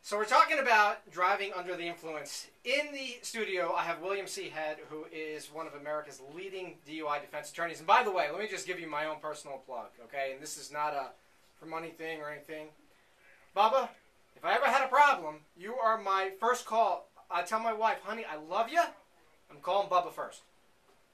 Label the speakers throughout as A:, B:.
A: So we're talking about driving under the influence. In the studio, I have William C. Head, who is one of America's leading DUI defense attorneys. And by the way, let me just give you my own personal plug, okay? And this is not a for money thing or anything. Bubba, if I ever had a problem, you are my first call. I tell my wife, honey, I love you. I'm calling Bubba first.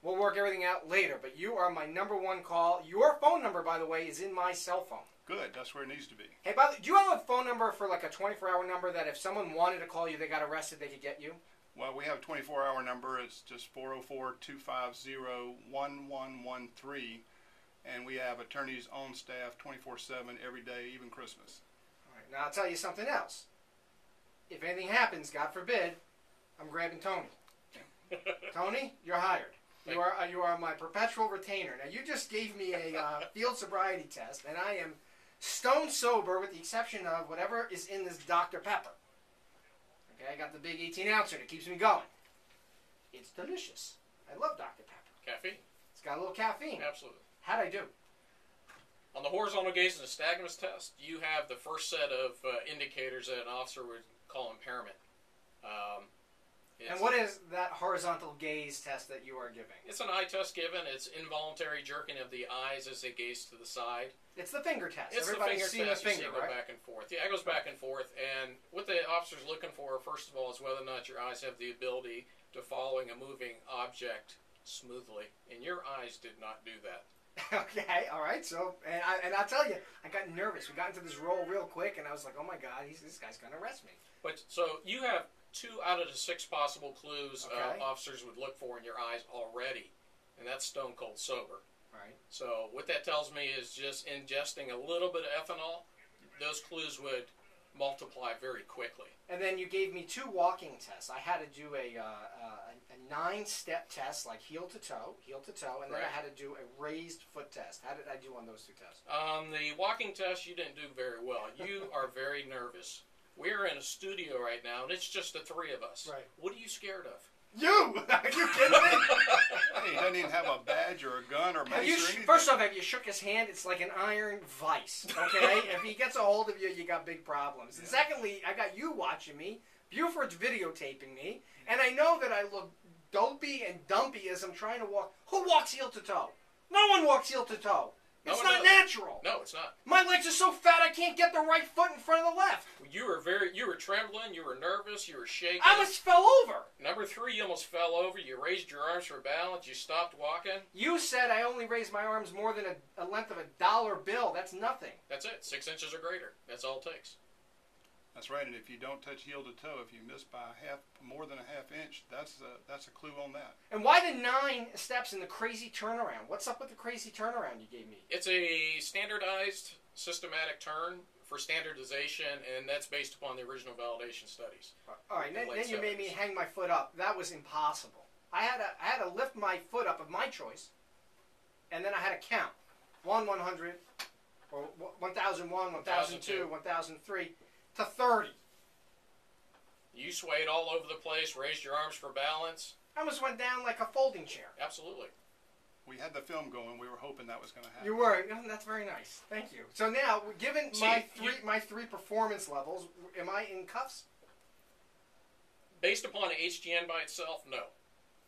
A: We'll work everything out later, but you are my #1 call. Your phone number, by the way, is in my cell phone.
B: Good. That's where it needs to be.
A: Hey, by the way, do you have a phone number for like a 24-hour number that if someone wanted to call you, they got arrested, they could get you?
B: Well, we have a 24-hour number. It's just 404-250-1113. And we have attorneys on staff 24/7 every day, even Christmas.
A: All right. Now, I'll tell you something else. If anything happens, God forbid, I'm grabbing Tony. Tony, you're hired. You are my perpetual retainer. Now, you just gave me a field sobriety test, and I am stone sober with the exception of whatever is in this Dr. Pepper. Okay, I got the big 18-ouncer that keeps me going. It's delicious. I love Dr. Pepper.
C: Caffeine.
A: It's got a little caffeine.
C: Absolutely.
A: How'd I do?
C: On the horizontal gaze and nystagmus test, you have the first set of indicators that an officer would call impairment.
A: And what is that horizontal gaze test that you are giving?
C: It's an eye test given. It's involuntary jerking of the eyes as they gaze to the side.
A: It's the finger test.
C: It's
A: Everybody's
C: the finger test.
A: The finger,
C: you see it go back and forth. Yeah, it goes back and forth. And what the officer's looking for, first of all, is whether or not your eyes have the ability to following a moving object smoothly. And your eyes did not do that.
A: Okay, all right. So, and I'll tell you, I got nervous. We got into this role real quick, and I was like, oh my God, this guy's going to arrest me.
C: But so you have 2 out of the 6 possible clues
A: Okay.
C: officers would look for in your eyes already, and that's stone cold sober.
A: Right.
C: So what that tells me is just ingesting a little bit of ethanol, those clues would multiply very quickly.
A: And then you gave me 2 walking tests. I had to do a 9-step test, like heel to toe, and then I had to do a raised foot test. How did I do on those 2 tests?
C: The walking test, you didn't do very well. You are very nervous. We're in a studio right now, and it's just the 3 of us.
A: Right.
C: What are you scared of?
A: You! Are you kidding me?
B: He doesn't even have a badge or a gun or mace or anything.
A: First off, have you shook his hand? It's like an iron vice, okay? If he gets a hold of you, you got big problems. And secondly, I got you watching me. Buford's videotaping me. And I know that I look dopey and dumpy as I'm trying to walk. Who walks heel to toe? No one walks heel to toe. It's not natural.
C: No, it's not.
A: My legs are so fat I can't get the right foot in front of the left.
C: You were trembling, you were nervous, you were shaking.
A: I almost fell over.
C: Number 3, you almost fell over. You raised your arms for balance. You stopped walking.
A: You said I only raised my arms more than a length of a $1 bill. That's nothing.
C: That's it. 6 inches or greater. That's all it takes.
B: That's right. And if you don't touch heel to toe, if you miss by more than a ½ inch, that's a clue on that.
A: And why the 9 steps in the crazy turnaround? What's up with the crazy turnaround you gave me?
C: It's a standardized, systematic turn for standardization, and that's based upon the original validation studies.
A: All right, then you made me hang my foot up. That was impossible. I had to lift my foot up of my choice, and then I had to count 100, or 1001, 1002, 1003 to 30.
C: You swayed all over the place, raised your arms for balance.
A: I almost went down like a folding chair.
C: Absolutely.
B: We had the film going. We were hoping that was going to happen.
A: You were. That's very nice. Thank you. So now, given my 3 performance levels, am I in cuffs?
C: Based upon HGN by itself, no.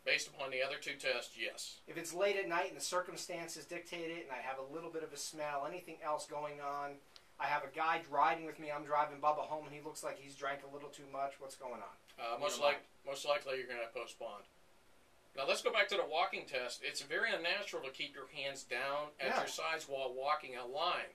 C: Based upon the other 2 tests, yes.
A: If it's late at night and the circumstances dictate it, and I have a little bit of a smell, anything else going on, I have a guy riding with me, I'm driving Bubba home, and he looks like he's drank a little too much. What's going on?
C: Most likely you're going to postpone. Now let's go back to the walking test. It's very unnatural to keep your hands down at your sides while walking a line.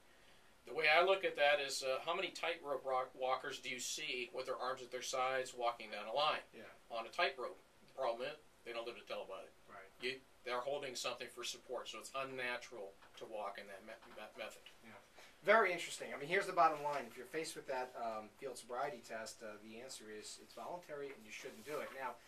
C: The way I look at that is how many tightrope walkers do you see with their arms at their sides walking down a line?
A: Yeah.
C: On a tightrope. The problem is they don't live to tell about it.
A: Right.
C: They're holding something for support, so it's unnatural to walk in that method.
A: Yeah. Very interesting. I mean, here's the bottom line. If you're faced with that field sobriety test, the answer is it's voluntary and you shouldn't do it. Now,